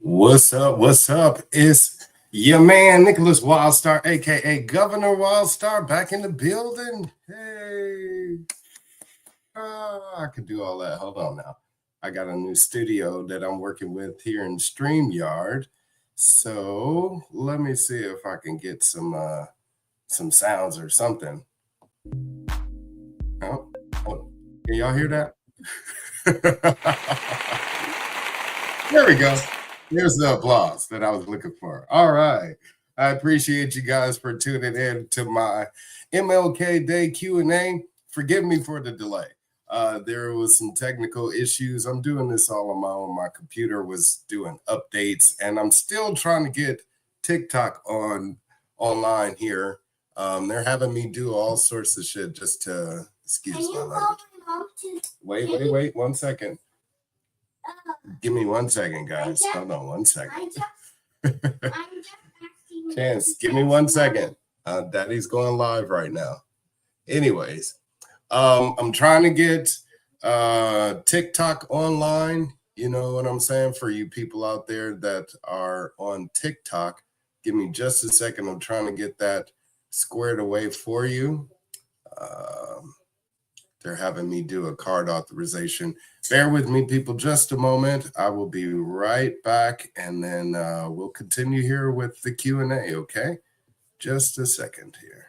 What's up? What's up? It's your man, Nicholas Wildstar, aka Governor Wildstar, back in the building. Hey, I can do all that. Hold on now. I got a new studio that I'm working with here in StreamYard. So let me see if I can get some sounds or something. Oh, can y'all hear that? There we go. There's the applause that I was looking for. All right. I appreciate you guys for tuning in to my MLK Day Q&A. Forgive me for the delay. There was some technical issues. I'm doing this all on my own. My computer was doing updates, and I'm still trying to get TikTok online here. They're having me do all sorts of shit just to excuse my language. Wait, 1 second. Give me 1 second, guys. Hold on 1 second. Chance, give me 1 second. Daddy's going live right now. Anyways, I'm trying to get TikTok online. You know what I'm saying? For you people out there that are on TikTok, give me just a second. I'm trying to get that squared away for you. They're having me do a card authorization. Bear with me, people, just a moment. I will be right back, and then we'll continue here with the Q&A, okay? Just a second here.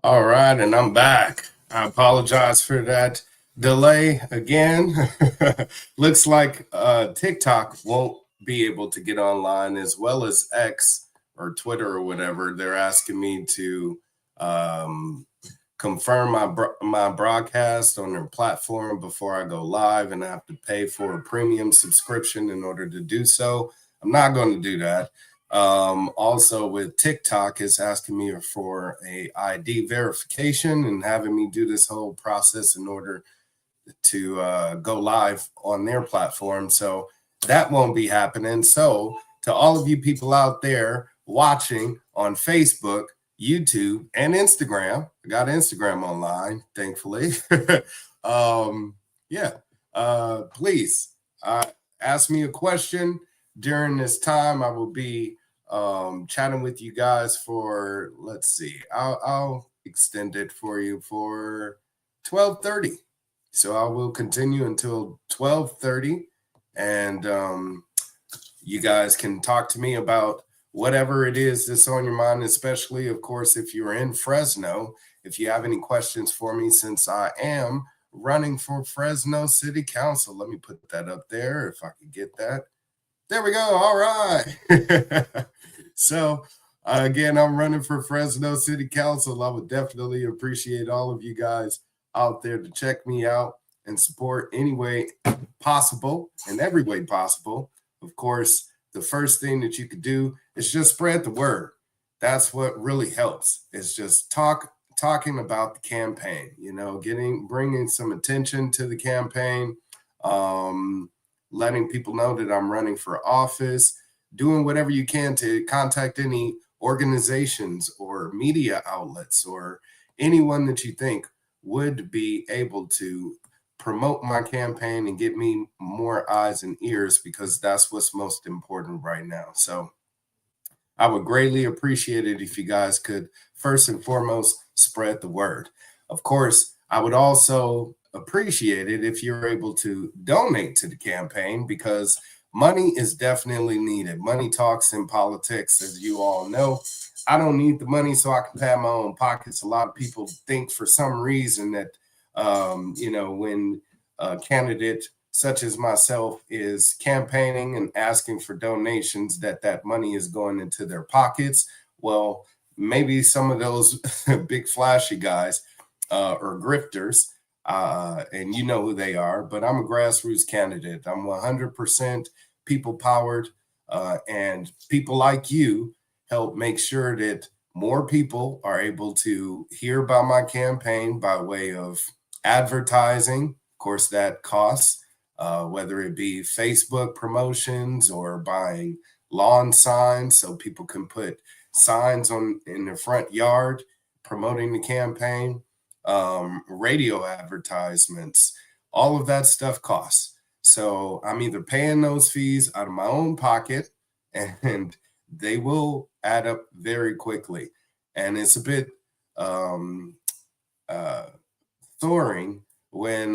All right, and I'm back. I apologize for that delay again. Looks like TikTok won't be able to get online, as well as X or Twitter or whatever. They're asking me to confirm my broadcast on their platform before I go live, and I have to pay for a premium subscription in order to do so. I'm not going to do that. Also with TikTok is asking me for a ID verification and having me do this whole process in order to go live on their platform. So that won't be happening. So to all of you people out there watching on Facebook, YouTube, and Instagram, I got Instagram online, thankfully. Please ask me a question during this time. I will be chatting with you guys for, let's see, I'll extend it for you for 12:30. So I will continue until 12:30, and you guys can talk to me about whatever it is that's on your mind, especially, of course, if you're in Fresno. If you have any questions for me, since I am running for Fresno City Council, let me put that up there if I could get that. There we go. All right. So, again, I'm running for Fresno City Council. I would definitely appreciate all of you guys out there to check me out and support any way possible, in every way possible. Of course, the first thing that you could do is just spread the word. That's what really helps. It's just talking about the campaign, bringing some attention to the campaign, letting people know that I'm running for office, doing whatever you can to contact any organizations or media outlets or anyone that you think would be able to promote my campaign and get me more eyes and ears, because that's what's most important right now. So I would greatly appreciate it if you guys could, first and foremost, spread the word. Of course, I would also appreciate it if you're able to donate to the campaign, because money is definitely needed. Money talks in politics, as you all know. I don't need the money so I can pad my own pockets. A lot of people think for some reason that, when a candidate such as myself is campaigning and asking for donations, that money is going into their pockets. Well, maybe some of those big flashy guys or grifters, and you know who they are, but I'm a grassroots candidate. I'm 100% people powered, and people like you help make sure that more people are able to hear about my campaign by way of advertising. Of course, that costs, whether it be Facebook promotions or buying lawn signs so people can put signs in their front yard promoting the campaign, radio advertisements, all of that stuff costs. So I'm either paying those fees out of my own pocket, and they will add up very quickly. And it's a bit soaring when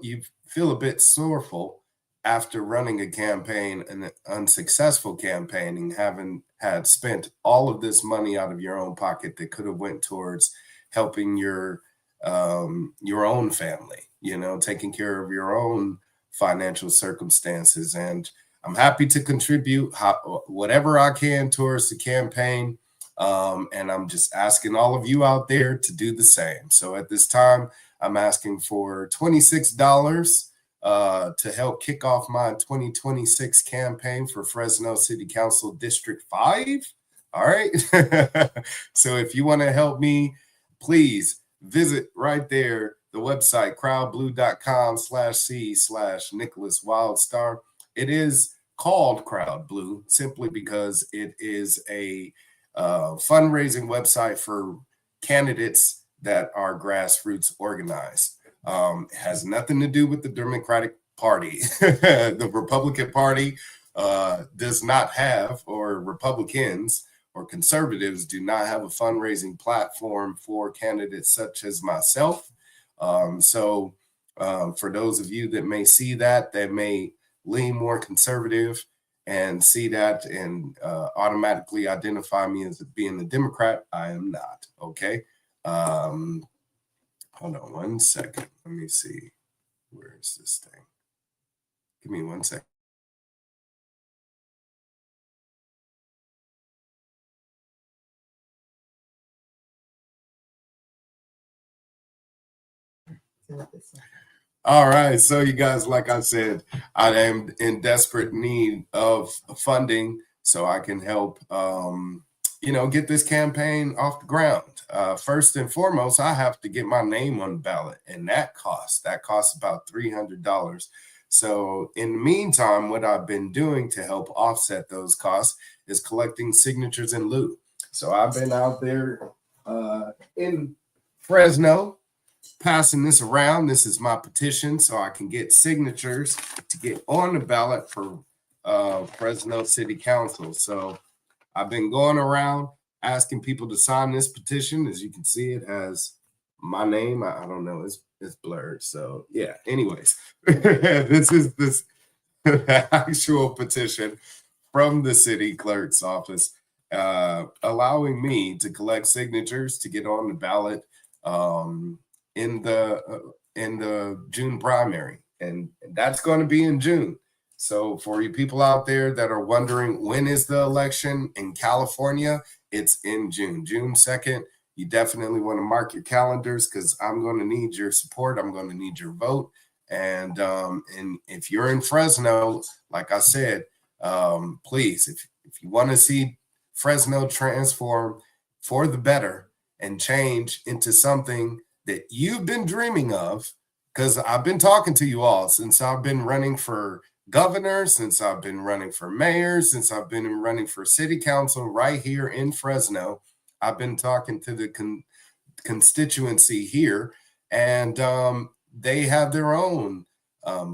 you feel a bit sorrowful after running a campaign, an unsuccessful campaign, and having had spent all of this money out of your own pocket that could have went towards helping your own family, taking care of your own financial circumstances. And I'm happy to contribute whatever I can towards the campaign. And I'm just asking all of you out there to do the same. So at this time, I'm asking for $26 to help kick off my 2026 campaign for Fresno City Council District 5. All right. So if you want to help me, please visit right there, the website, crowdblue.com/C/Nicholas Wildstar. It is called Crowd Blue simply because it is a fundraising website for candidates that are grassroots organized. It has nothing to do with the Democratic Party. The Republican Party does not have, or Republicans or conservatives do not have a fundraising platform for candidates such as myself. So for those of you that may see that may lean more conservative and see that and automatically identify me as being a Democrat, I am not. Okay. Hold on one second. Let me see. Where is this thing? Give me 1 second. All right. So you guys, like I said, I am in desperate need of funding so I can help, get this campaign off the ground. First and foremost, I have to get my name on the ballot, and that costs about $300. So in the meantime, what I've been doing to help offset those costs is collecting signatures in lieu. So I've been out there in Fresno passing this around. This is my petition so I can get signatures to get on the ballot for Fresno City Council. So I've been going around asking people to sign this petition. As you can see, it has my name. I don't know, it's blurred. So yeah, anyways, this is this actual petition from the city clerk's office, allowing me to collect signatures to get on the ballot in the June primary, and that's going to be in June. So for you people out there that are wondering when is the election in California, it's in June, June 2nd. You definitely want to mark your calendars because I'm going to need your support. I'm going to need your vote. And if you're in Fresno, like I said, please, if you want to see Fresno transform for the better and change into something that you've been dreaming of, because I've been talking to you all since I've been running for governor, since I've been running for mayor, since I've been running for city council right here in Fresno. I've been talking to the constituency here, and they have their own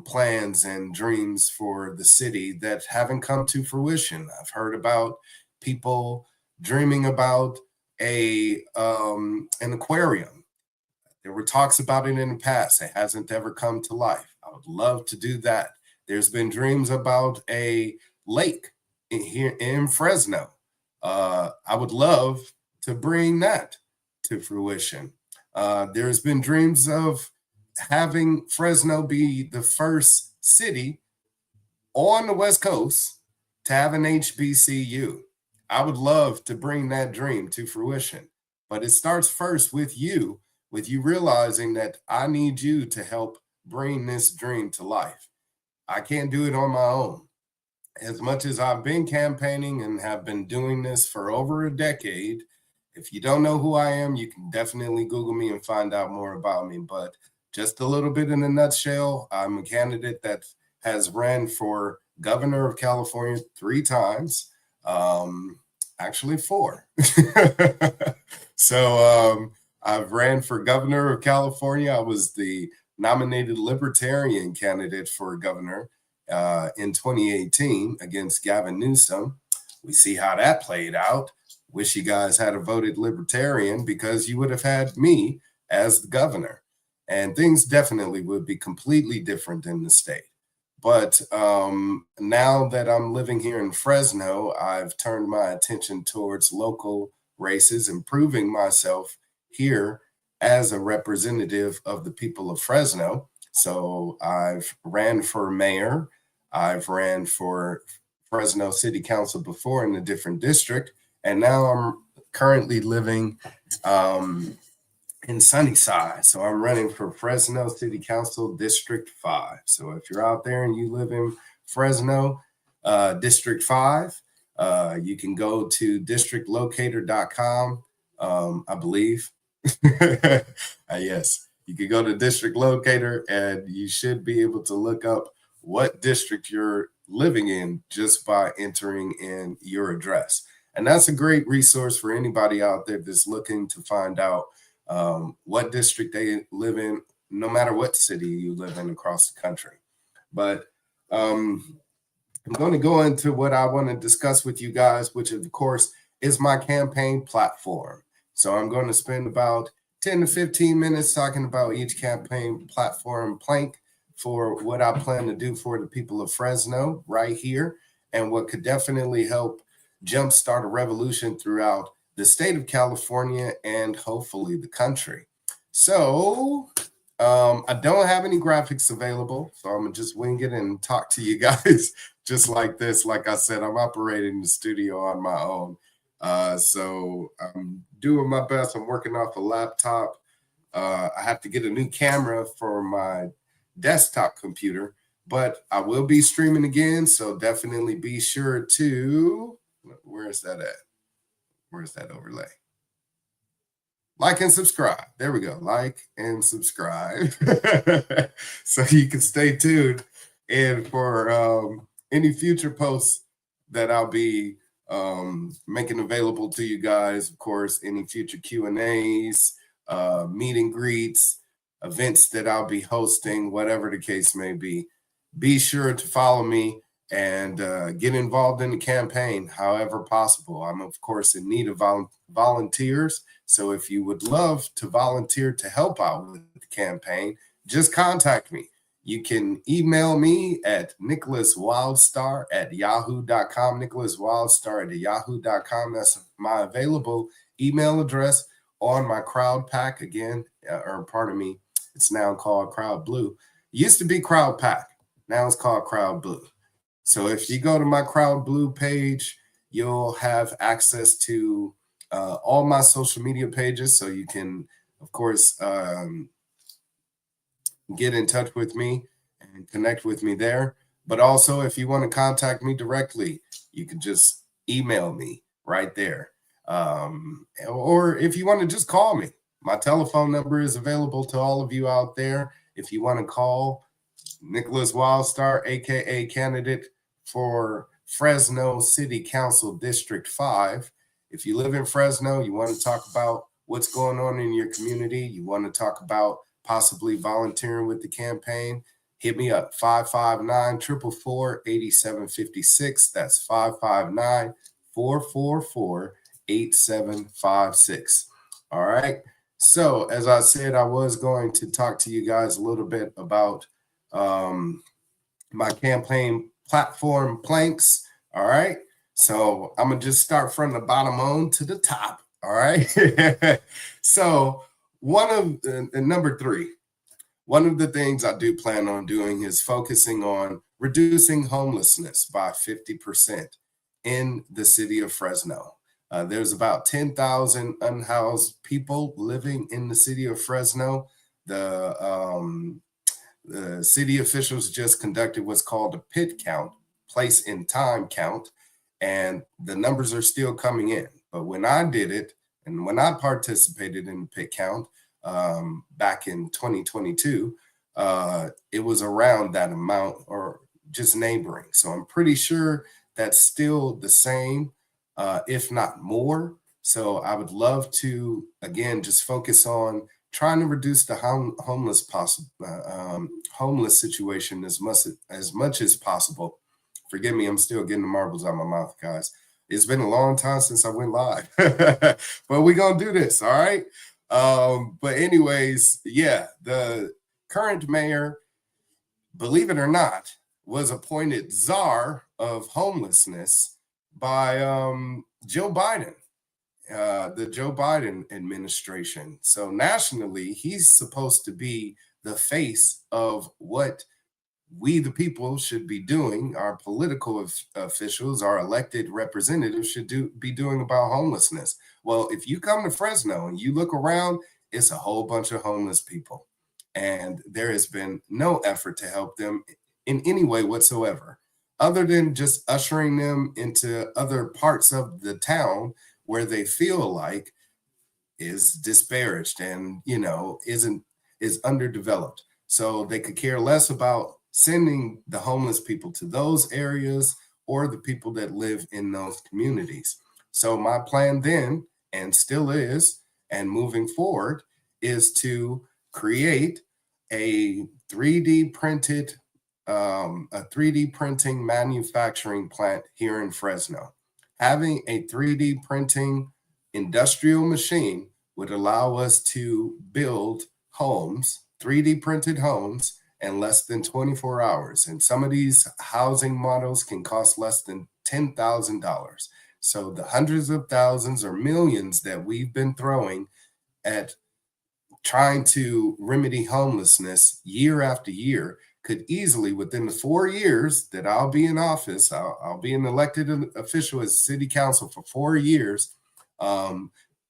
plans and dreams for the city that haven't come to fruition. I've heard about people dreaming about an aquarium. There were talks about it in the past. It hasn't ever come to life. I would love to do that. There's been dreams about a lake here in Fresno. I would love to bring that to fruition. There's been dreams of having Fresno be the first city on the West Coast to have an HBCU. I would love to bring that dream to fruition, but it starts first with you realizing that I need you to help bring this dream to life. I can't do it on my own. As much as I've been campaigning and have been doing this for over a decade, if you don't know who I am, you can definitely Google me and find out more about me. But just a little bit in a nutshell, I'm a candidate that has ran for governor of California 3 times, actually 4. So I've ran for governor of California. I was the nominated Libertarian candidate for governor in 2018 against Gavin Newsom. We see how that played out. Wish you guys had voted Libertarian because you would have had me as the governor. And things definitely would be completely different in the state. But now that I'm living here in Fresno, I've turned my attention towards local races, improving myself here as a representative of the people of Fresno. So I've ran for mayor. I've ran for Fresno City Council before in a different district. And now I'm currently living in Sunnyside. So I'm running for Fresno City Council District 5. So if you're out there and you live in Fresno District 5, you can go to districtlocator.com, I believe. Yes, you can go to District Locator and you should be able to look up what district you're living in just by entering in your address. And that's a great resource for anybody out there that's looking to find out what district they live in, no matter what city you live in across the country. But I'm going to go into what I want to discuss with you guys, which of course is my campaign platform. So I'm going to spend about 10 to 15 minutes talking about each campaign platform plank for what I plan to do for the people of Fresno right here, and what could definitely help jumpstart a revolution throughout the state of California and hopefully the country. So I don't have any graphics available, so I'm gonna just wing it and talk to you guys just like this. Like I said, I'm operating the studio on my own. So I'm doing my best. I'm working off a laptop. I have to get a new camera for my desktop computer, but I will be streaming again. So definitely be sure to, where's that at? Where's that overlay? Like and subscribe. There we go. Like and subscribe. So you can stay tuned. And for any future posts that I'll be making available to you guys, of course, any future Q&As, meet and greets, events that I'll be hosting, whatever the case may be sure to follow me and get involved in the campaign however possible. I'm, of course, in need of volunteers. So if you would love to volunteer to help out with the campaign, just contact me. You can email me at nicholaswildstar@yahoo.com, nicholaswildstar@yahoo.com. That's my available email address on my Crowd Pack again, or pardon me, it's now called Crowd Blue. It used to be Crowd Pack. Now it's called Crowd Blue. So if you go to my Crowd Blue page, you'll have access to all my social media pages. So you can, of course, get in touch with me and connect with me there. But also, if you want to contact me directly, you can just email me right there. Or if you want to just call me, my telephone number is available to all of you out there. If you want to call Nicholas Wildstar, aka candidate for Fresno City Council District 5. If you live in Fresno, you want to talk about what's going on in your community, you want to talk about possibly volunteering with the campaign, hit me up, 559-444-8756. That's 559-444-8756. All right. So as I said, I was going to talk to you guys a little bit about my campaign platform planks. All right. So I'm going to just start from the bottom on to the top. All right. So number 3, one of the things I do plan on doing is focusing on reducing homelessness by 50% in the city of Fresno. There's about 10,000 unhoused people living in the city of Fresno. The city officials just conducted what's called a pit count, place in time count, and the numbers are still coming in. But when I did it, and when I participated in the pit count back in 2022, it was around that amount or just neighboring. So I'm pretty sure that's still the same, if not more. So I would love to, again, just focus on trying to reduce the homeless situation as much as possible. Forgive me, I'm still getting the marbles out of my mouth, guys. It's been a long time since I went live, but we're gonna do this, all right? But anyways, yeah, the current mayor, believe it or not, was appointed czar of homelessness by Joe Biden. The Joe Biden administration. So nationally, he's supposed to be the face of what we, the people, should be doing. Our political officials, our elected representatives should be doing about homelessness. Well, if you come to Fresno and you look around, it's a whole bunch of homeless people. And there has been no effort to help them in any way whatsoever, other than just ushering them into other parts of the town where they feel like is disparaged and is underdeveloped. So they could care less about sending the homeless people to those areas or the people that live in those communities. So my plan then, and still is, and moving forward, is to create a 3D printing manufacturing plant here in Fresno. Having a 3D printing industrial machine would allow us to build homes, 3D printed homes, in less than 24 hours. And some of these housing models can cost less than $10,000. So the hundreds of thousands or millions that we've been throwing at trying to remedy homelessness year after year could easily, within the 4 years that I'll be in office, I'll be an elected official as city council for 4 years.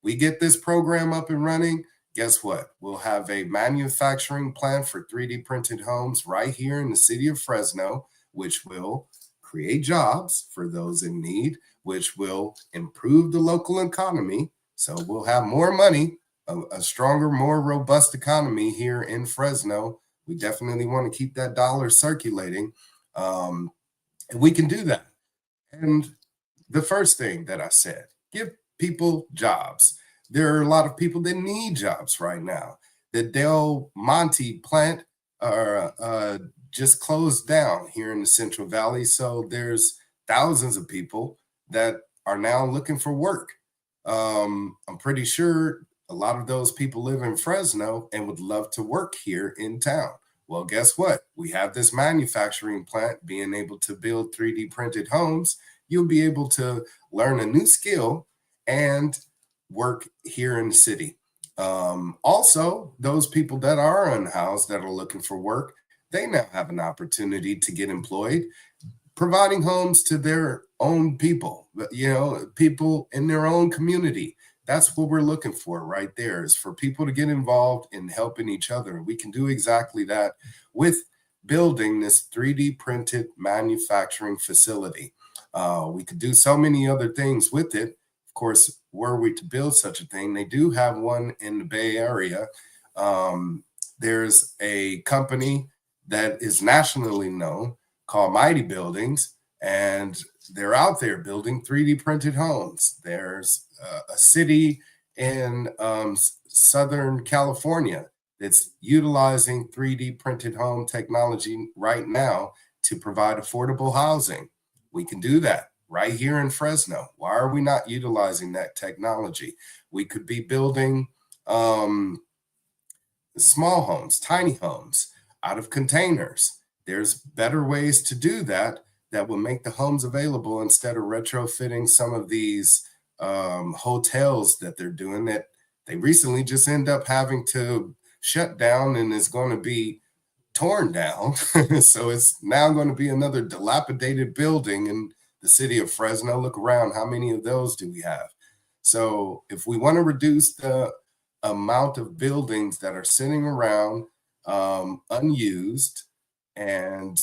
We get this program up and running. Guess what? We'll have a manufacturing plant for 3D printed homes right here in the city of Fresno, which will create jobs for those in need, which will improve the local economy. So we'll have more money, a stronger, more robust economy here in Fresno. We definitely want to keep that dollar circulating. And we can do that. And the first thing that I said, give people jobs. There are a lot of people that need jobs right now. The Del Monte plant are just closed down here in the Central Valley. So there's thousands of people that are now looking for work. I'm pretty sure a lot of those people live in Fresno and would love to work here in town. Well, guess what? We have this manufacturing plant being able to build 3D printed homes. You'll be able to learn a new skill and work here in the city. Also, those people that are unhoused that are looking for work, they now have an opportunity to get employed, providing homes to their own people, people in their own community. That's what we're looking for right there, is for people to get involved in helping each other. We can do exactly that with building this 3D printed manufacturing facility. We could do so many other things with it. Of course, were we to build such a thing, they do have one in the Bay Area. There's a company that is nationally known called Mighty Buildings, and they're out there building 3D printed homes. There's a city in Southern California that's utilizing 3D printed home technology right now to provide affordable housing. We can do that right here in Fresno. Why are we not utilizing that technology? We could be building small homes, tiny homes out of containers. There's better ways to do that that will make the homes available instead of retrofitting some of these hotels that they're doing that they recently just end up having to shut down and is going to be torn down. So it's now going to be another dilapidated building in the city of Fresno. Look around, how many of those do we have? So if we want to reduce the amount of buildings that are sitting around unused and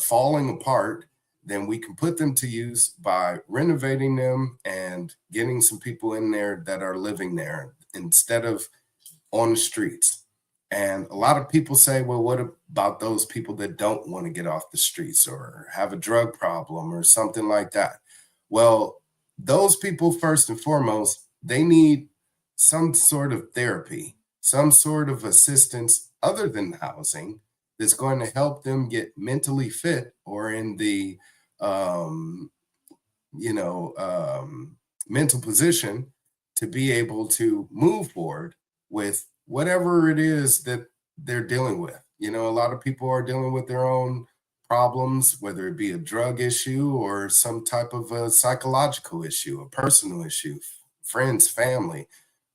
falling apart, then we can put them to use by renovating them and getting some people in there that are living there instead of on the streets. And a lot of people say, well, what about those people that don't want to get off the streets or have a drug problem or something like that? Well, those people, first and foremost, they need some sort of therapy, some sort of assistance other than housing that's going to help them get mentally fit or in the mental position to be able to move forward with whatever it is that they're dealing with. A lot of people are dealing with their own problems, whether it be a drug issue or some type of a psychological issue, a personal issue, friends, family,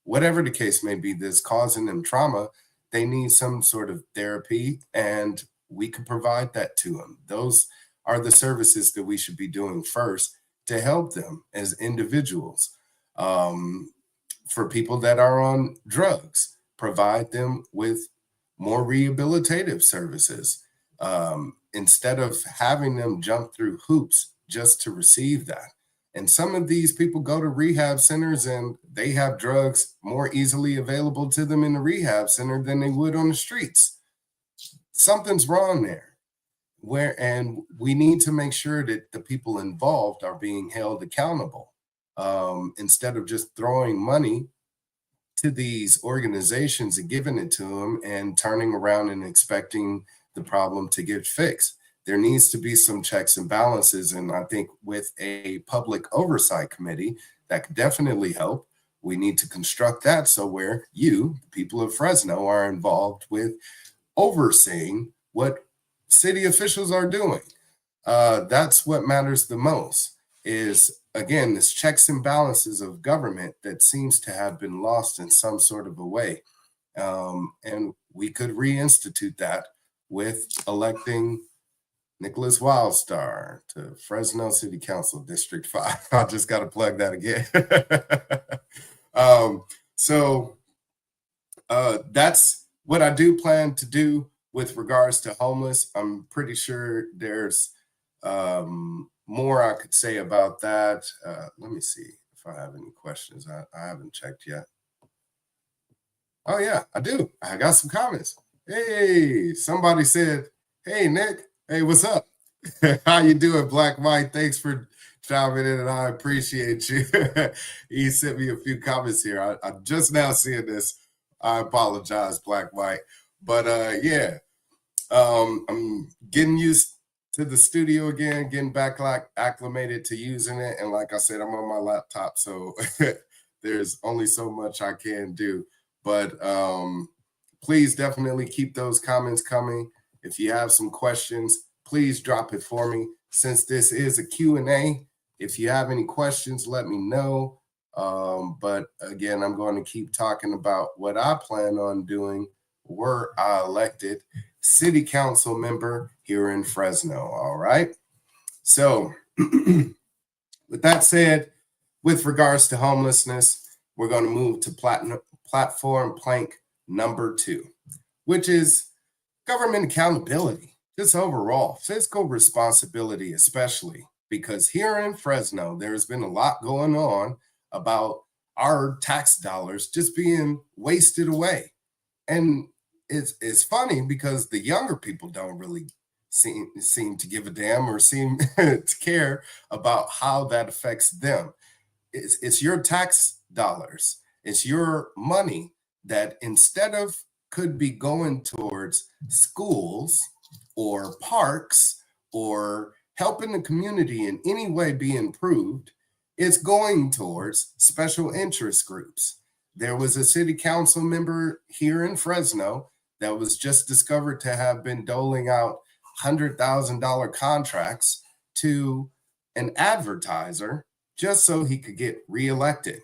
whatever the case may be that's causing them trauma. They need some sort of therapy, and we can provide that to them. Those are the services that we should be doing first to help them as individuals. For people that are on drugs, provide them with more rehabilitative services instead of having them jump through hoops just to receive that. And some of these people go to rehab centers and they have drugs more easily available to them in the rehab center than they would on the streets. Something's wrong there. And we need to make sure that the people involved are being held accountable instead of just throwing money to these organizations and giving it to them and turning around and expecting the problem to get fixed. There needs to be some checks and balances. And I think with a public oversight committee, that could definitely help. We need to construct that so where you, the people of Fresno, are involved with overseeing what city officials are doing. That's what matters the most is, again, this checks and balances of government that seems to have been lost in some sort of a way. And we could reinstitute that with electing Nicholas Wildstar to Fresno City Council District 5. I just got to plug that again. That's what I do plan to do with regards to homeless. I'm pretty sure there's more I could say about that. Let me see if I have any questions. I haven't checked yet. Oh, yeah, I do. I got some comments. Hey, somebody said, hey, Nick. Hey, what's up? How you doing, Black White? Thanks for chiming in, and I appreciate you. He sent me a few comments here. I'm just now seeing this. I apologize, Black White. But yeah, I'm getting used to the studio again, getting back like acclimated to using it. And like I said, I'm on my laptop, so there's only so much I can do. But please definitely keep those comments coming. If you have some questions, please drop it for me. Since this is a Q&A, if you have any questions, let me know. But again, I'm going to keep talking about what I plan on doing were I elected city council member here in Fresno. All right. So, with that said, with regards to homelessness, we're going to move to platform plank number 2, which is government accountability, just overall fiscal responsibility, especially because here in Fresno, there's been a lot going on about our tax dollars just being wasted away. And it's funny because the younger people don't really seem to give a damn or seem to care about how that affects them. It's your tax dollars. It's your money that instead of could be going towards schools or parks or helping the community in any way be improved, it's going towards special interest groups. There was a city council member here in Fresno that was just discovered to have been doling out $100,000 contracts to an advertiser just so he could get reelected.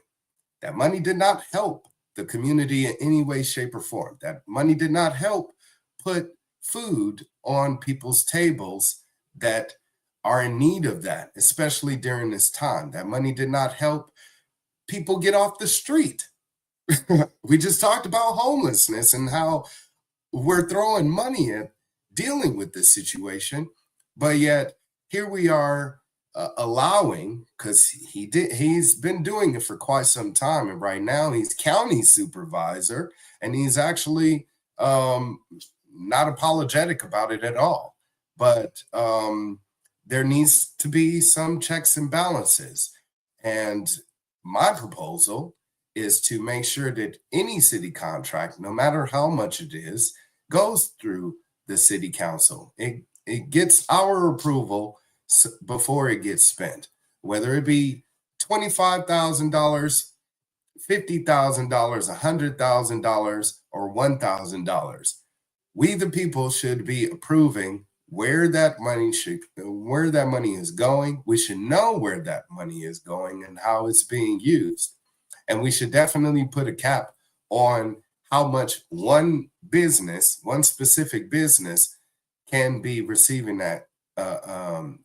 That money did not help the community in any way, shape, or form. That money did not help put food on people's tables that are in need of that, especially during this time. That money did not help people get off the street. We just talked about homelessness and how we're throwing money at dealing with this situation, but yet here we are allowing, because he's been doing it for quite some time, and right now he's county supervisor, and he's actually not apologetic about it at all. But there needs to be some checks and balances, and my proposal is to make sure that any city contract, no matter how much it is, goes through the city council. It gets our approval before it gets spent, whether it be $25,000, $50,000, $100,000, or $1,000. We, the people, should be approving where that money is going. We should know where that money is going and how it's being used. And we should definitely put a cap on how much one specific business can be receiving that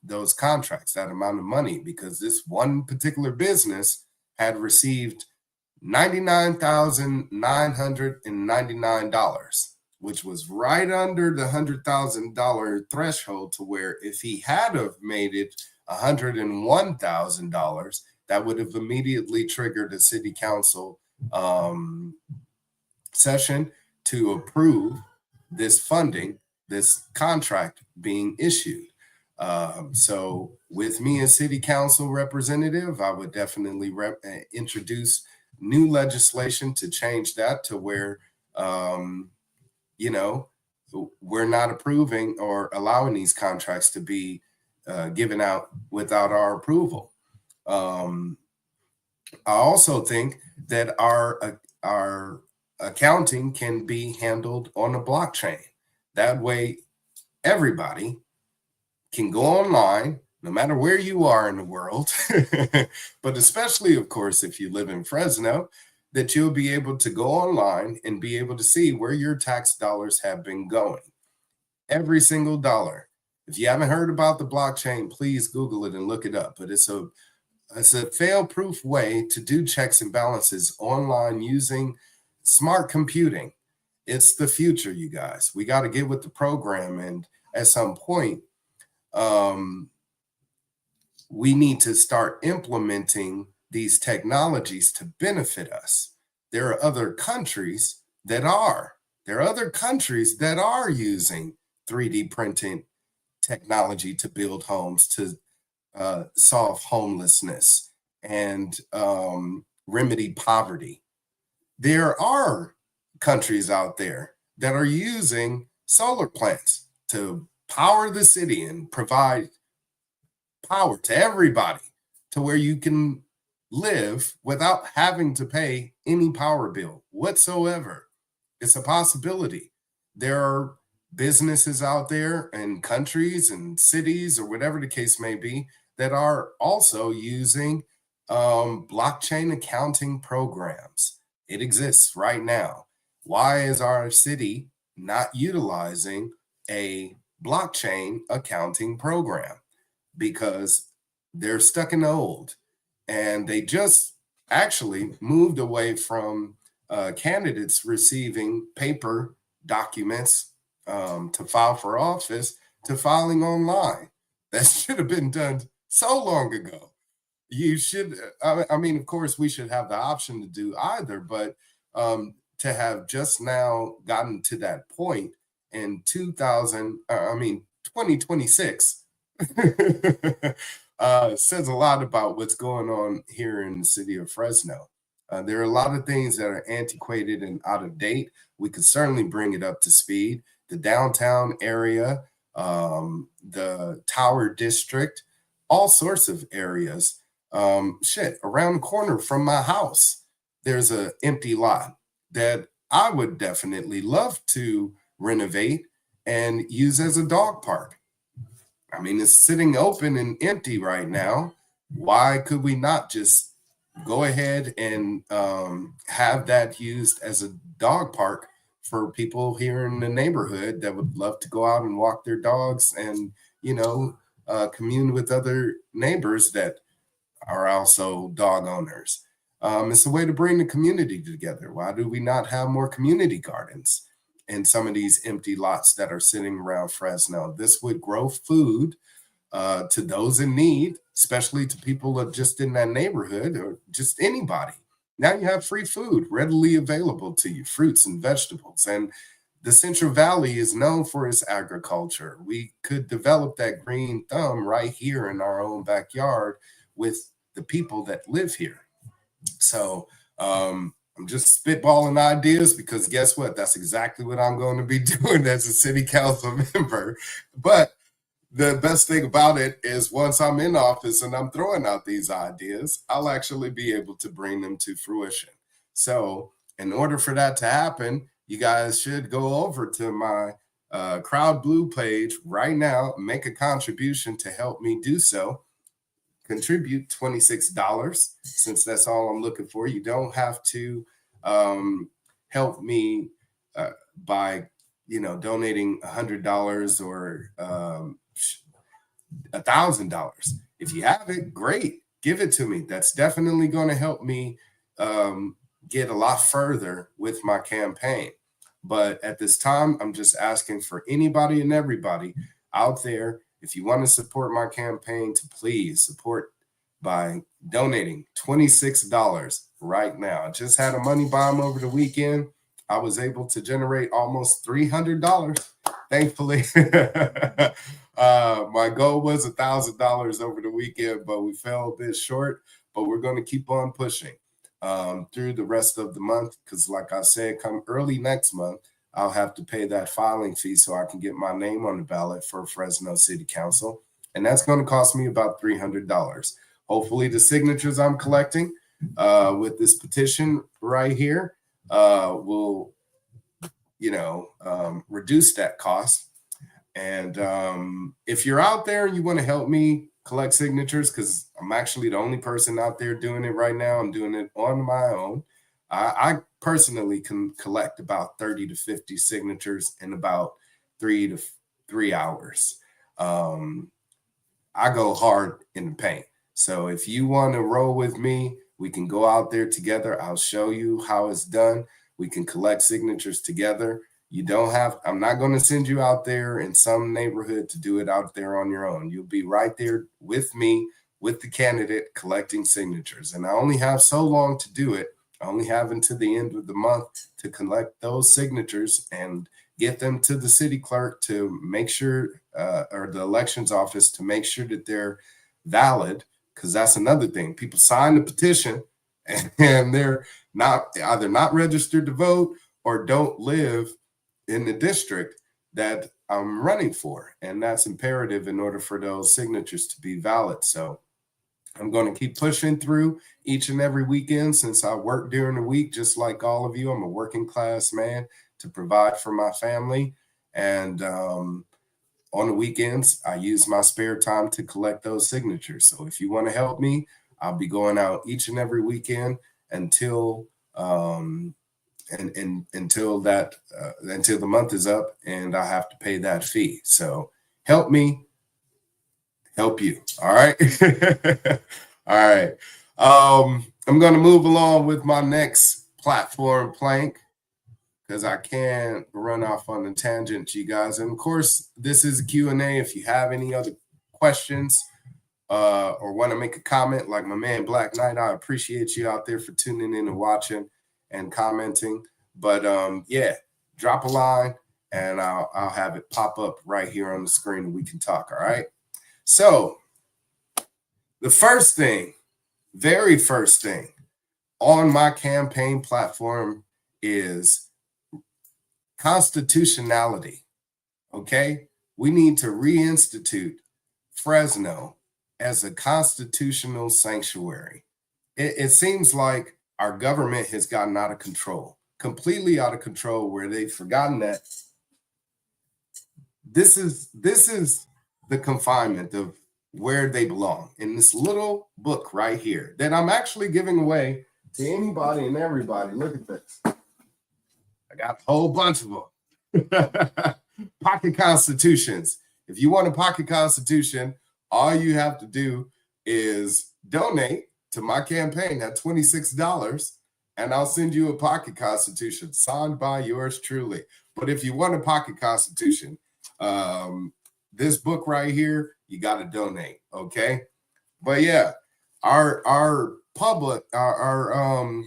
those contracts, that amount of money, because this one particular business had received $99,999, which was right under the $100,000 threshold, to where if he had have made it $101,000, that would have immediately triggered a city council session to approve this funding, this contract being issued. So with me as city council representative, I would definitely introduce new legislation to change that to where, we're not approving or allowing these contracts to be given out without our approval. I also think that our accounting can be handled on a blockchain. That way, everybody can go online, no matter where you are in the world, but especially, of course, if you live in Fresno, that you'll be able to go online and be able to see where your tax dollars have been going. Every single dollar. If you haven't heard about the blockchain, please Google it and look it up. But it's a fail-proof way to do checks and balances online using smart computing. It's the future, you guys. We got to get with the program, and at some point, we need to start implementing these technologies to benefit us. There are other countries that are. There are other countries that are using 3D printing technology to build homes, to solve homelessness and remedy poverty. There are countries out there that are using solar plants to power the city and provide power to everybody to where you can live without having to pay any power bill whatsoever. It's a possibility. There are businesses out there and countries and cities or whatever the case may be that are also using blockchain accounting programs. It exists right now. Why is our city not utilizing a blockchain accounting program? Because they're stuck in the old, and they just actually moved away from candidates receiving paper documents to file for office to filing online. That should have been done so long ago. You should, I mean, of course, we should have the option to do either, but to have just now gotten to that point in 2026 says a lot about what's going on here in the city of Fresno. There are a lot of things that are antiquated and out of date. We could certainly bring it up to speed. The downtown area, the Tower District, all sorts of areas. Around the corner from my house, there's an empty lot that I would definitely love to renovate and use as a dog park. I mean, it's sitting open and empty right now. Why could we not just go ahead and have that used as a dog park for people here in the neighborhood that would love to go out and walk their dogs and, commune with other neighbors that are also dog owners? It's a way to bring the community together. Why do we not have more community gardens in some of these empty lots that are sitting around Fresno? This would grow food to those in need, especially to people that just in that neighborhood or just anybody. Now you have free food readily available to you, fruits and vegetables. And the Central Valley is known for its agriculture. We could develop that green thumb right here in our own backyard with the people that live here. So I'm just spitballing ideas because guess what? That's exactly what I'm going to be doing as a city council member. But the best thing about it is once I'm in office and I'm throwing out these ideas, I'll actually be able to bring them to fruition. So in order for that to happen, you guys should go over to my Crowd Blue page right now, make a contribution to help me do so. Contribute $26 since that's all I'm looking for. You don't have to help me by donating $100 or $1,000. If you have it, great, give it to me. That's definitely going to help me get a lot further with my campaign. But at this time, I'm just asking for anybody and everybody out there, if you want to support my campaign, to please support by donating $26 right now. I just had a money bomb over the weekend. I was able to generate almost $300, thankfully. My goal was $1,000 over the weekend, but we fell a bit short. But we're going to keep on pushing through the rest of the month because, like I said, come early next month, I'll have to pay that filing fee so I can get my name on the ballot for Fresno City Council. And that's going to cost me about $300. Hopefully the signatures I'm collecting with this petition right here will, reduce that cost. And if you're out there and you want to help me collect signatures, because I'm actually the only person out there doing it right now, I'm doing it on my own. I personally can collect about 30 to 50 signatures in about 3 to 3 hours. I go hard in the paint. So if you want to roll with me, we can go out there together. I'll show you how it's done. We can collect signatures together. I'm not going to send you out there in some neighborhood to do it out there on your own. You'll be right there with me, with the candidate, collecting signatures. And I only have so long to do it. I only have until the end of the month to collect those signatures and get them to the city clerk to make sure, or the elections office to make sure that they're valid. Because that's another thing. People sign the petition and they're either not registered to vote or don't live in the district that I'm running for. And that's imperative in order for those signatures to be valid. So I'm going to keep pushing through each and every weekend since I work during the week, just like all of you. I'm a working class man to provide for my family. And on the weekends, I use my spare time to collect those signatures. So if you want to help me, I'll be going out each and every weekend until until the month is up and I have to pay that fee. So help me help you. All right. All right. I'm going to move along with my next platform plank because I can't run off on a tangent, you guys. And of course, this is a Q&A. If you have any other questions or want to make a comment, like my man Black Knight, I appreciate you out there for tuning in and watching and commenting. But yeah, drop a line and I'll have it pop up right here on the screen and we can talk. All right. So the first thing, very first thing on my campaign platform is constitutionality. Okay. We need to reinstitute Fresno as a constitutional sanctuary. It seems like our government has gotten out of control, completely out of control, where they've forgotten that this is the confinement of where they belong in this little book right here that I'm actually giving away to anybody and everybody. Look at this. I got a whole bunch of them. Pocket constitutions. If you want a pocket constitution, all you have to do is donate to my campaign at $26, and I'll send you a pocket constitution signed by yours truly. But if you want a pocket constitution, this book right here, you got to donate. Okay. But yeah, our public, our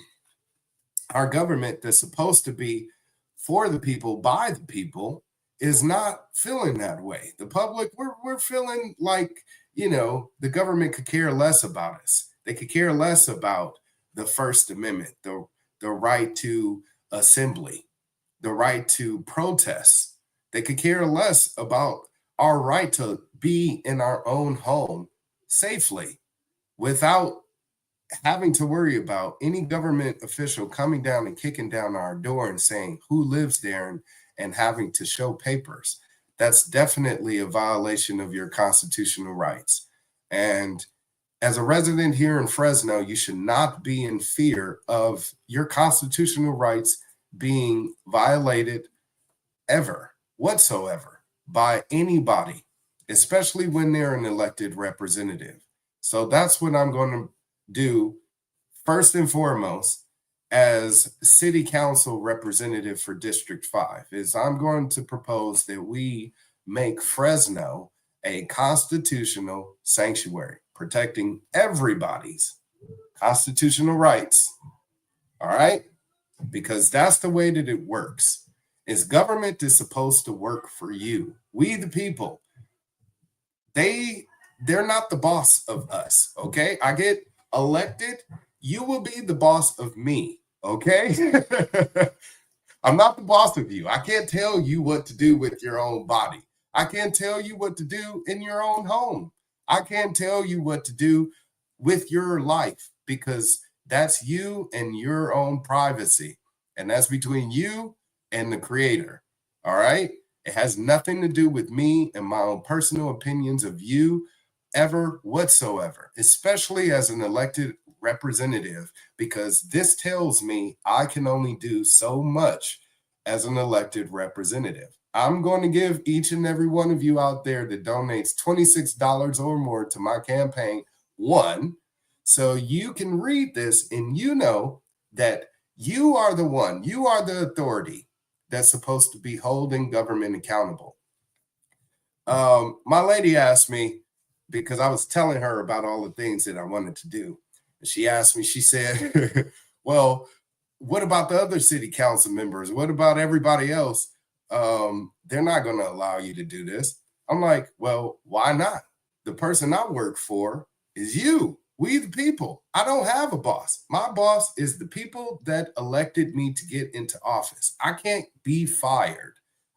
government that's supposed to be for the people, by the people, is not feeling that way. The public, we're feeling like, the government could care less about us. They could care less about the First Amendment, the right to assembly, the right to protest. They could care less about our right to be in our own home safely without having to worry about any government official coming down and kicking down our door and saying who lives there and having to show papers. That's definitely a violation of your constitutional rights. And as a resident here in Fresno, you should not be in fear of your constitutional rights being violated ever, whatsoever, by anybody, especially when they're an elected representative. So that's what I'm going to do first and foremost as city council representative for District 5 is I'm going to propose that we make Fresno a constitutional sanctuary, protecting everybody's constitutional rights. All right? Because that's the way that it works. Is government is supposed to work for you. We the people. They're not the boss of us, okay? I get elected, you will be the boss of me, okay? I'm not the boss of you. I can't tell you what to do with your own body. I can't tell you what to do in your own home. I can't tell you what to do with your life because that's you and your own privacy. And that's between you and the creator, all right? It has nothing to do with me and my own personal opinions of you ever whatsoever, especially as an elected representative, because this tells me I can only do so much as an elected representative. I'm going to give each and every one of you out there that donates $26 or more to my campaign one, so you can read this and you know that you are the one, you are the authority that's supposed to be holding government accountable. My lady asked me, because I was telling her about all the things that I wanted to do. And she asked me, she said, well, what about the other city council members? What about everybody else? They're not going to allow you to do this. I'm like, well, why not? The person I work for is you. We the people. I don't have a boss. My boss is the people that elected me to get into office. I can't be fired.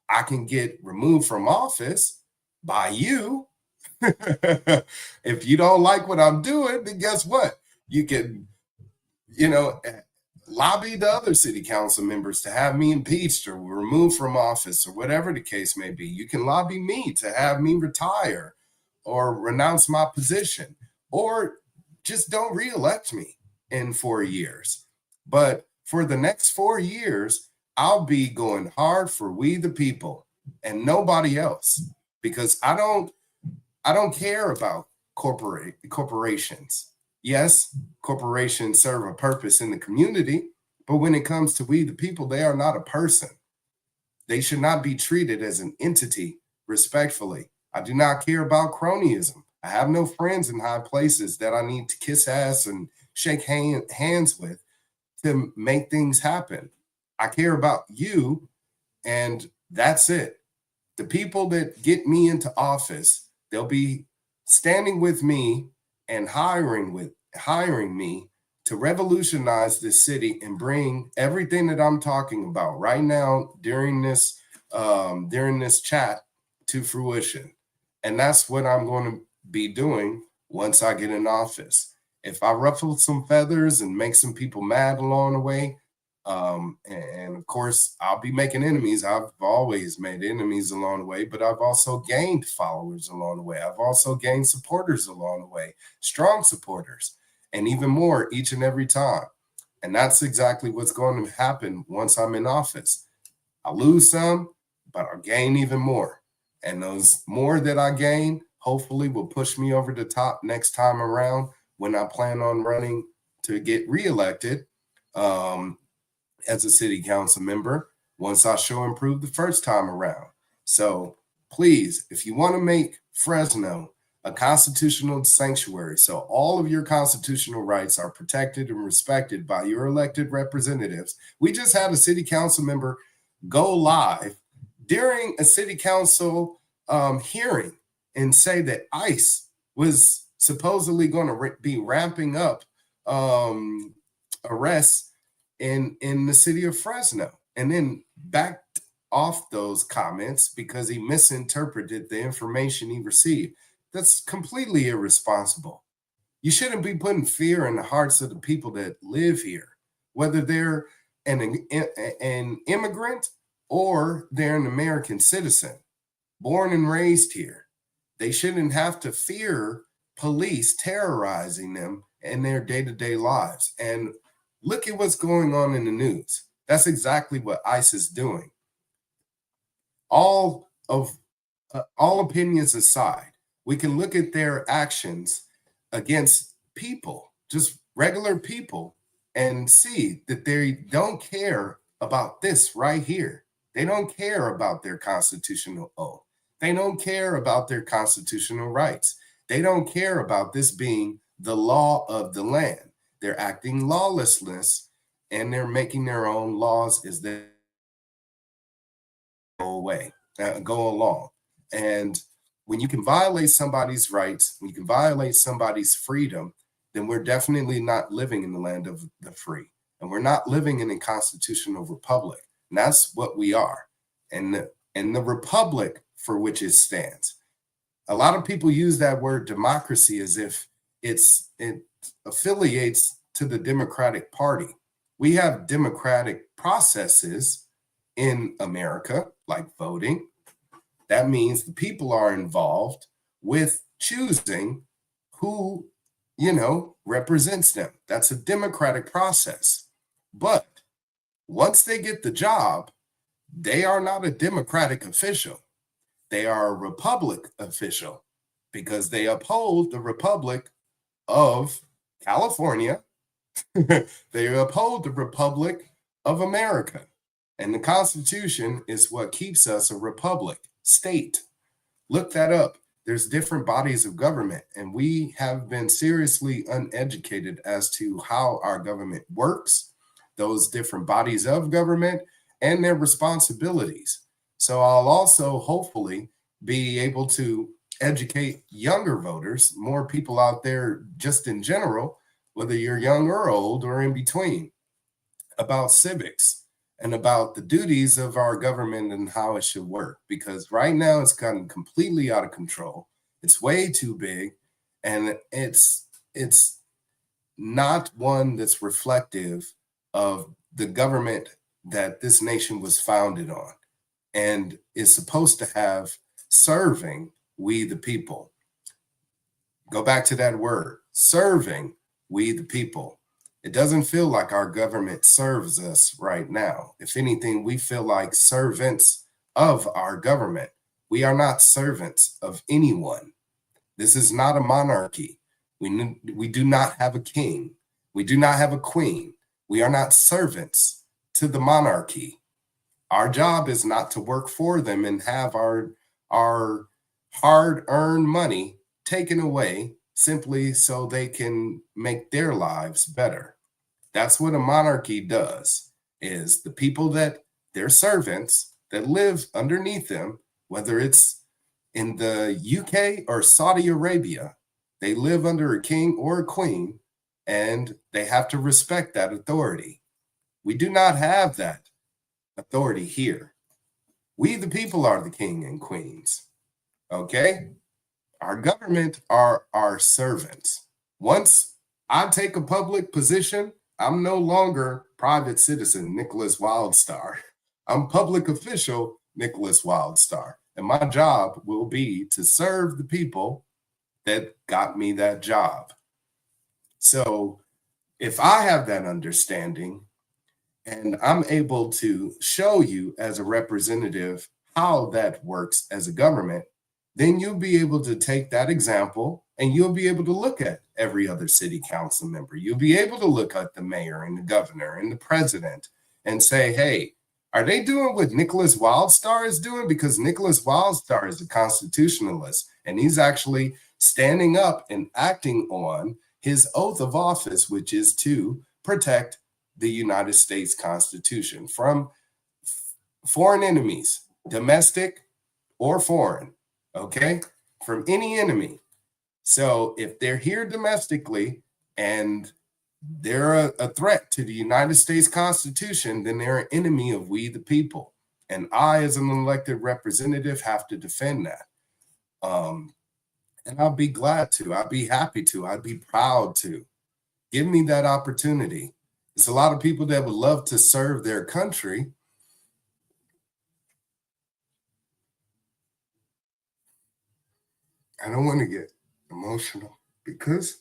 I can get removed from office by you. If you don't like what I'm doing, then guess what? You can, you know, lobby the other city council members to have me impeached or removed from office or whatever the case may be. You can lobby me to have me retire or renounce my position, or just don't reelect me in 4 years. But for the next 4 years, I'll be going hard for we the people and nobody else, because I don't care about corporations. Yes, corporations serve a purpose in the community, but when it comes to we the people, they are not a person. They should not be treated as an entity respectfully. I do not care about cronyism. I have no friends in high places that I need to kiss ass and shake hands with to make things happen. I care about you, and that's it. The people that get me into office, they'll be standing with me and hiring me to revolutionize this city and bring everything that I'm talking about right now during this chat to fruition. And that's what I'm going to be doing once I get in office. If I ruffle some feathers and make some people mad along the way, and of course, I'll be making enemies. I've always made enemies along the way, but I've also gained followers along the way. I've also gained supporters along the way, strong supporters, and even more each and every time. And that's exactly what's going to happen once I'm in office. I'll lose some, but I'll gain even more. And those more that I gain, hopefully will push me over the top next time around when I plan on running to get reelected. As a city council member, once I show and prove the first time around. So please, if you want to make Fresno a constitutional sanctuary, so all of your constitutional rights are protected and respected by your elected representatives. We just had a city council member go live during a city council hearing and say that ICE was supposedly going to be ramping up arrests in the city of Fresno, and then backed off those comments because he misinterpreted the information he received. That's completely irresponsible. You shouldn't be putting fear in the hearts of the people that live here, whether they're an immigrant or they're an American citizen, born and raised here. They shouldn't have to fear police terrorizing them in their day-to-day lives. And look at what's going on in the news. That's exactly what ICE is doing. All opinions aside, we can look at their actions against people, just regular people, and see that they don't care about this right here. They don't care about their constitutional oath. They don't care about their constitutional rights. They don't care about this being the law of the land. They're acting lawlessness, and they're making their own laws as they go along. And when you can violate somebody's rights, when you can violate somebody's freedom, then we're definitely not living in the land of the free. And we're not living in a constitutional republic. And that's what we are. And the republic for which it stands. A lot of people use that word democracy as if it affiliates to the Democratic Party. We have democratic processes in America, like voting. That means the people are involved with choosing who, represents them. That's a democratic process. But once they get the job, they are not a democratic official. They are a republic official because they uphold the Republic of California. They uphold the Republic of America. And the Constitution is what keeps us a republic, state. Look that up. There's different bodies of government, and we have been seriously uneducated as to how our government works, those different bodies of government, and their responsibilities. So I'll also hopefully be able to educate younger voters, more people out there just in general, whether you're young or old or in between, about civics and about the duties of our government and how it should work. Because right now it's gotten completely out of control. It's way too big, and it's not one that's reflective of the government that this nation was founded on and is supposed to have serving we the people. Go back to that word, serving we the people. It doesn't feel like our government serves us right now. If anything, we feel like servants of our government. We are not servants of anyone. This is not a monarchy. We do not have a king. We do not have a queen. We are not servants to the monarchy. Our job is not to work for them and have our hard-earned money taken away simply so they can make their lives better. That's what a monarchy does, is the people that they're servants that live underneath them, whether it's in the UK or Saudi Arabia, they live under a king or a queen, and they have to respect that authority. We do not have that authority here. We, the people, are the king and queens. Okay? Our government are our servants. Once I take a public position, I'm no longer private citizen Nicholas Wildstar. I'm public official Nicholas Wildstar. And my job will be to serve the people that got me that job. So if I have that understanding and I'm able to show you as a representative how that works as a government, then you'll be able to take that example and you'll be able to look at every other city council member. You'll be able to look at the mayor and the governor and the president and say, hey, are they doing what Nicholas Wildstar is doing? Because Nicholas Wildstar is a constitutionalist, and he's actually standing up and acting on his oath of office, which is to protect the United States Constitution from foreign enemies, domestic or foreign, okay? From any enemy. So if they're here domestically and they're a threat to the United States Constitution, then they're an enemy of we the people. And I, as an elected representative, have to defend that. And I'll be glad to. I'd be happy to. I'd be proud to. Give me that opportunity. There's a lot of people that would love to serve their country. I don't want to get emotional because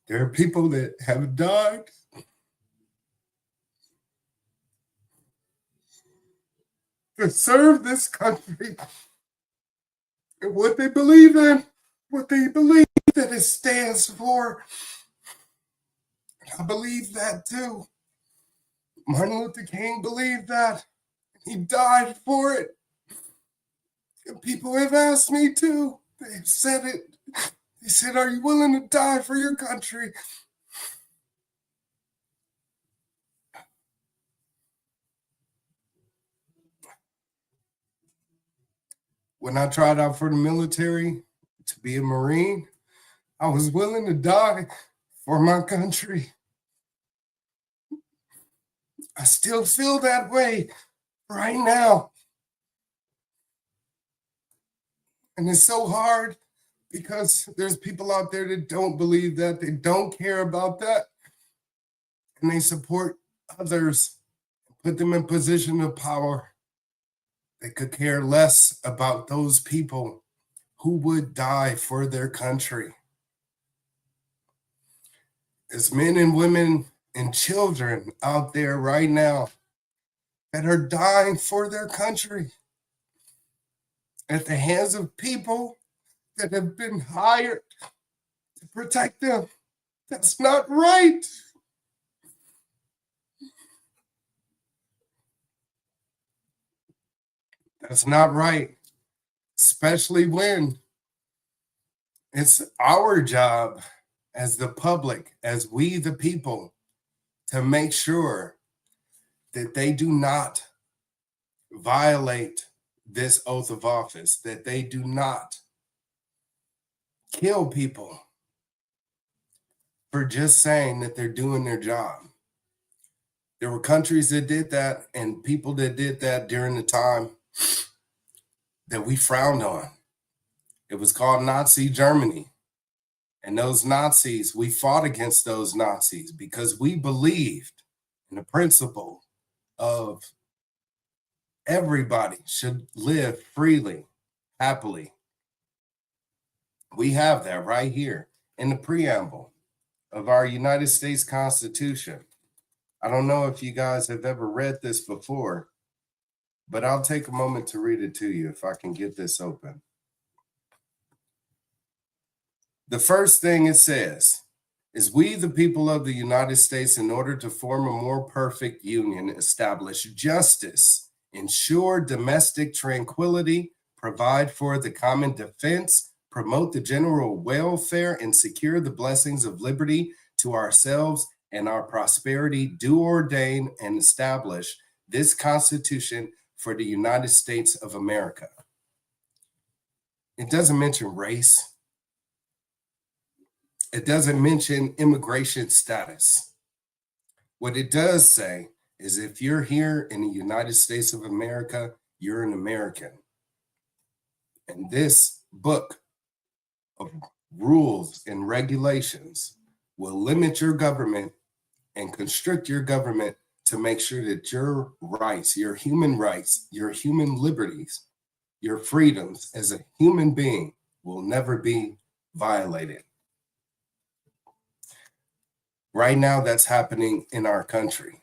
there are people that have died to serve this country and what they believe in, what they believe that it stands for. I believe that too. Martin Luther King believed that. He died for it. And people have asked me too. They've said it. They said, are you willing to die for your country? When I tried out for the military to be a Marine, I was willing to die for my country. I still feel that way right now. And it's so hard because there's people out there that don't believe that, they don't care about that, and they support others, put them in position of power. They could care less about those people who would die for their country. There's men and women and children out there right now that are dying for their country at the hands of people that have been hired to protect them. That's not right. That's not right, especially when it's our job as the public, as we the people, to make sure that they do not violate this oath of office, that they do not kill people for just saying that they're doing their job. There were countries that did that and people that did that during the time that we frowned on. It was called Nazi Germany. And those Nazis, we fought against those Nazis because we believed in the principle of everybody should live freely, happily. We have that right here in the preamble of our United States Constitution. I don't know if you guys have ever read this before, but I'll take a moment to read it to you if I can get this open. The first thing it says is, we, the people of the United States, in order to form a more perfect union, establish justice, ensure domestic tranquility, provide for the common defense, promote the general welfare, and secure the blessings of liberty to ourselves and our prosperity, do ordain and establish this Constitution for the United States of America. It doesn't mention race. It doesn't mention immigration status. What it does say is, if you're here in the United States of America, you're an American. And this book of rules and regulations will limit your government and constrict your government to make sure that your rights, your human liberties, your freedoms as a human being will never be violated. Right now, that's happening in our country.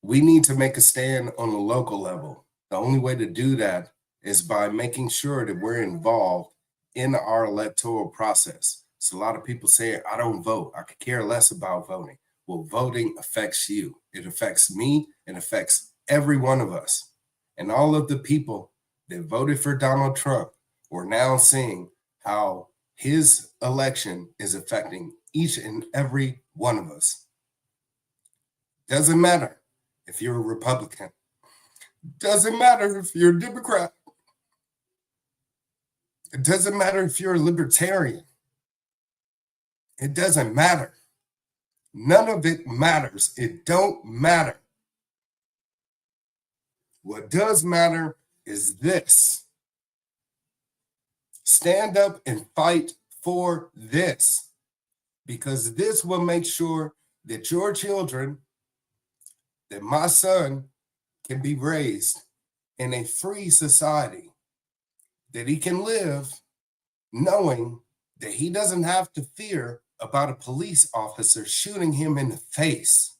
We need to make a stand on the local level. The only way to do that is by making sure that we're involved in our electoral process. So a lot of people say, I don't vote. I could care less about voting. Well, voting affects you. It affects me. It affects every one of us. And all of the people that voted for Donald Trump, we're now seeing how his election is affecting each and every one of us. Doesn't matter if you're a Republican. Doesn't matter if you're a Democrat. It doesn't matter if you're a libertarian. It doesn't matter. None of it matters. It don't matter. What does matter is this. Stand up and fight for this, because this will make sure that your children, that my son, can be raised in a free society, that he can live knowing that he doesn't have to fear about a police officer shooting him in the face.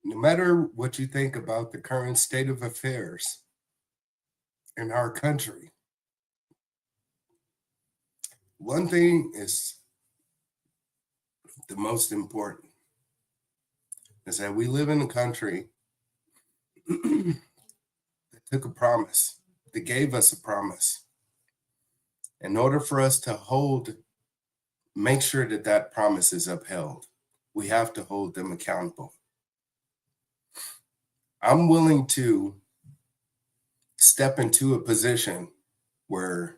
No matter what you think about the current state of affairs in our country, one thing is the most important, is that we live in a country that took a promise, that gave us a promise. In order for us to make sure that that promise is upheld, we have to hold them accountable. I'm willing to step into a position where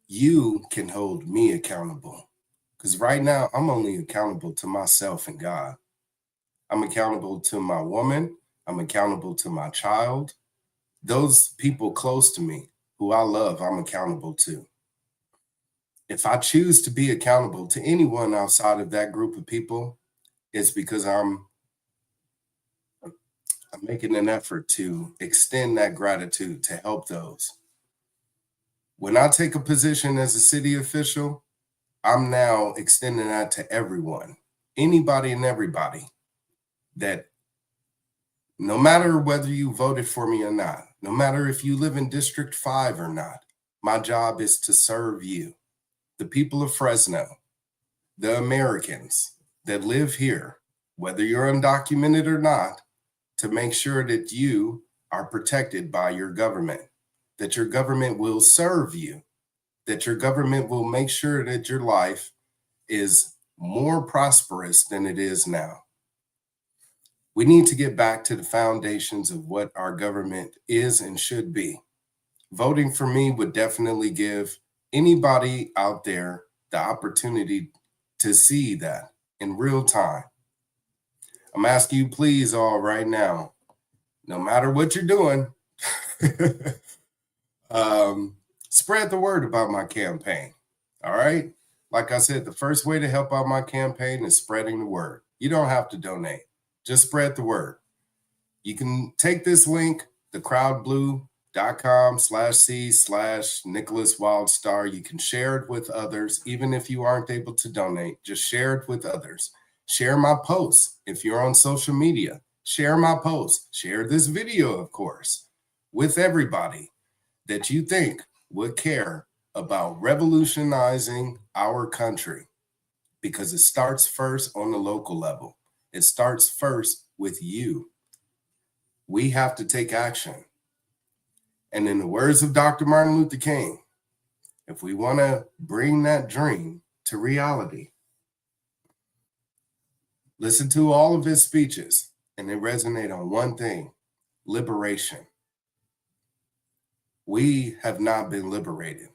you can hold me accountable. Because right now, I'm only accountable to myself and God. I'm accountable to my woman. I'm accountable to my child. Those people close to me who I love, I'm accountable to. If I choose to be accountable to anyone outside of that group of people, it's because I'm making an effort to extend that gratitude to help those. When I take a position as a city official, I'm now extending that to everyone, anybody and everybody, that no matter whether you voted for me or not, no matter if you live in District 5 or not, My job is to serve you, the people of Fresno, the Americans that live here, whether you're undocumented or not, to make sure that you are protected by your government, that your government will serve you, that your government will make sure that your life is more prosperous than it is now. We need to get back to the foundations of what our government is and should be. Voting for me would definitely give anybody out there the opportunity to see that in real time. I'm asking you, please, all right now, no matter what you're doing, spread the word about my campaign. All right. Like I said, the first way to help out my campaign is spreading the word. You don't have to donate, just spread the word. You can take this link, thecrowdblue.com/C/Nicholas Wildstar. You can share it with others, even if you aren't able to donate. Just share it with others. Share my posts. If you're on social media, share my posts. Share this video, of course, with everybody that you think would care about revolutionizing our country, because it starts first on the local level. It starts first with you. We have to take action. And in the words of Dr. Martin Luther King, if we want to bring that dream to reality, listen to all of his speeches and they resonate on one thing: liberation. We have not been liberated.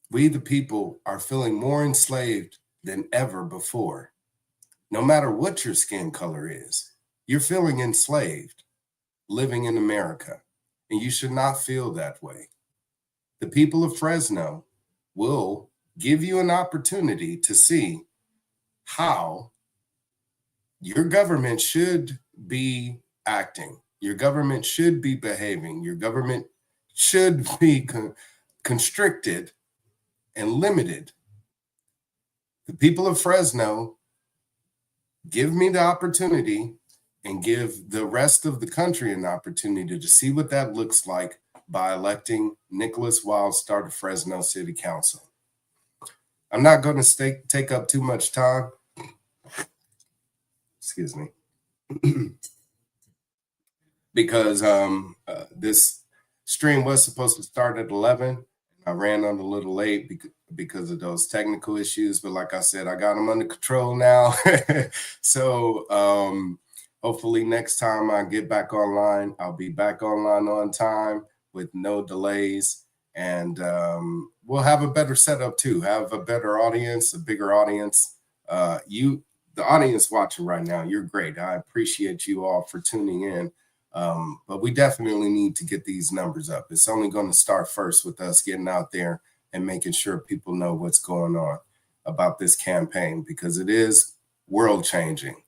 We, the people, are feeling more enslaved than ever before. No matter what your skin color is, you're feeling enslaved living in America, and you should not feel that way. The people of Fresno will give you an opportunity to see how your government should be acting. Your government should be behaving. Your government should be constricted and limited. The people of Fresno give me the opportunity and give the rest of the country an opportunity to see what that looks like by electing Nicholas Wildstar to Fresno City Council. I'm not going to take up too much time. Excuse me. Because this stream was supposed to start at 11. I ran on a little late because of those technical issues, but like I said, I got them under control now. So hopefully next time I get back online, I'll be back online on time with no delays, and we'll have a better setup too, have a better audience, a bigger audience. The audience watching right now, you're great. I appreciate you all for tuning in. But we definitely need to get these numbers up. It's only going to start first with us getting out there and making sure people know what's going on about this campaign, because it is world changing.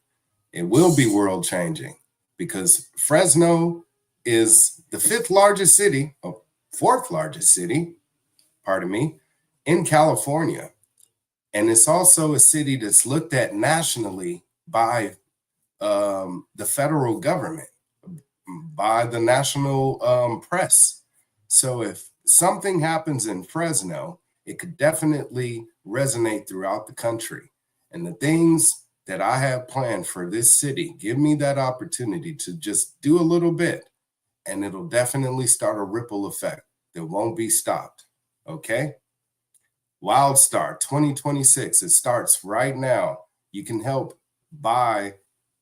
It will be world changing, because Fresno is the fourth largest city, pardon me, in California. And it's also a city that's looked at nationally by the federal government, by the national press. So if something happens in Fresno, it could definitely resonate throughout the country. And the things that I have planned for this city give me that opportunity to just do a little bit, and it'll definitely start a ripple effect that won't be stopped. Okay? Wildstar 2026, it starts right now. You can help by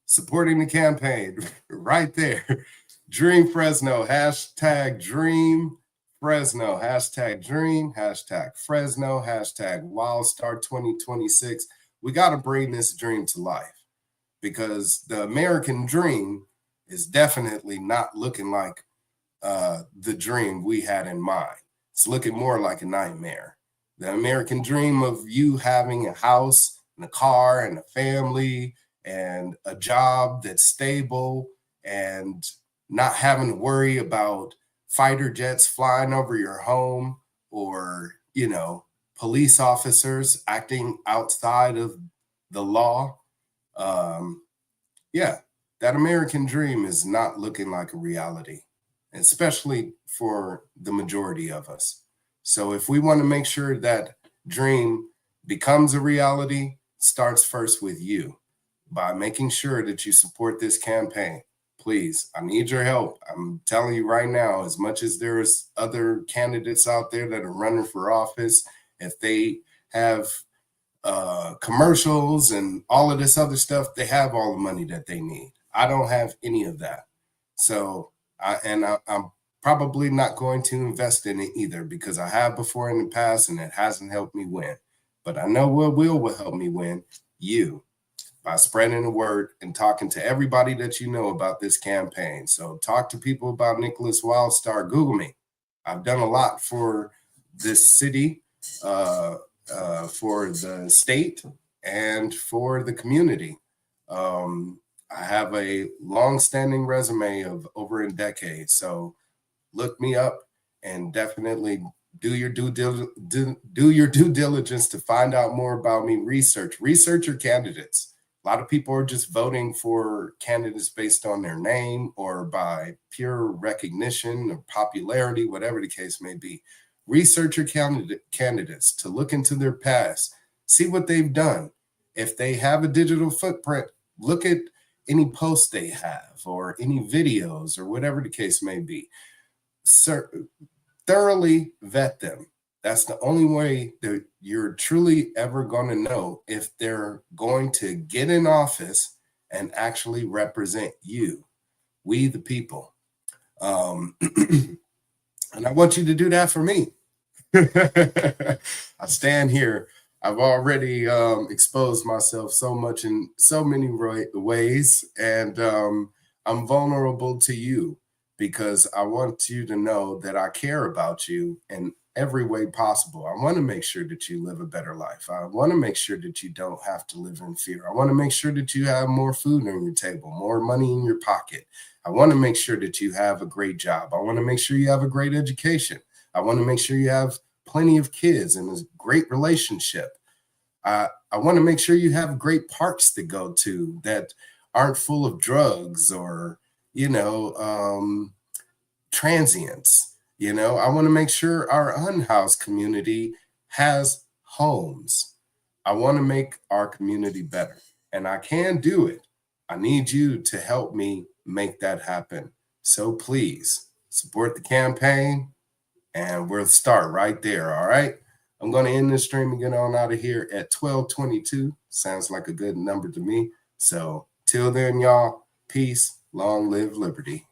supporting the campaign right there. Dream Fresno, hashtag Dream Fresno, hashtag Dream, hashtag Fresno, hashtag Wildstar 2026. We got to bring this dream to life, because the American dream is definitely not looking like the dream we had in mind. It's looking more like a nightmare. The American dream of you having a house and a car and a family and a job that's stable and not having to worry about fighter jets flying over your home, or, police officers acting outside of the law. That American dream is not looking like a reality, especially for the majority of us. So if we want to make sure that dream becomes a reality, starts first with you by making sure that you support this campaign. Please, I need your help. I'm telling you right now, as much as there's other candidates out there that are running for office, if they have commercials and all of this other stuff, they have all the money that they need. I don't have any of that. So I'm probably not going to invest in it either, because I have before in the past and it hasn't helped me win. But I know what will help me win: you, by spreading the word and talking to everybody that you know about this campaign. So talk to people about Nicholas Wildstar. Google me. I've done a lot for this city, for the state, and for the community. I have a long-standing resume of over a decade. So look me up and definitely do your due diligence to find out more about me. Research your candidates. A lot of people are just voting for candidates based on their name or by pure recognition or popularity, whatever the case may be. Research your candidates, to look into their past, see what they've done. If they have a digital footprint, look at any posts they have or any videos or whatever the case may be. Thoroughly vet them. That's the only way that you're truly ever going to know if they're going to get in office and actually represent you, we the people. And I want you to do that for me. I stand here. I've already exposed myself so much in so many ways, and I'm vulnerable to you because I want you to know that I care about you in every way possible. I want to make sure that you live a better life. I want to make sure that you don't have to live in fear. I want to make sure that you have more food on your table, more money in your pocket. I want to make sure that you have a great job. I want to make sure you have a great education. I want to make sure you have plenty of kids and a great relationship. I want to make sure you have great parks to go to that aren't full of drugs or, transients. I want to make sure our unhoused community has homes. I want to make our community better, and I can do it. I need you to help me make that happen. So please support the campaign, and we'll start right there. All right. I'm going to end this stream and get on out of here at 12:22. Sounds like a good number to me. So till then, y'all, peace, long live liberty.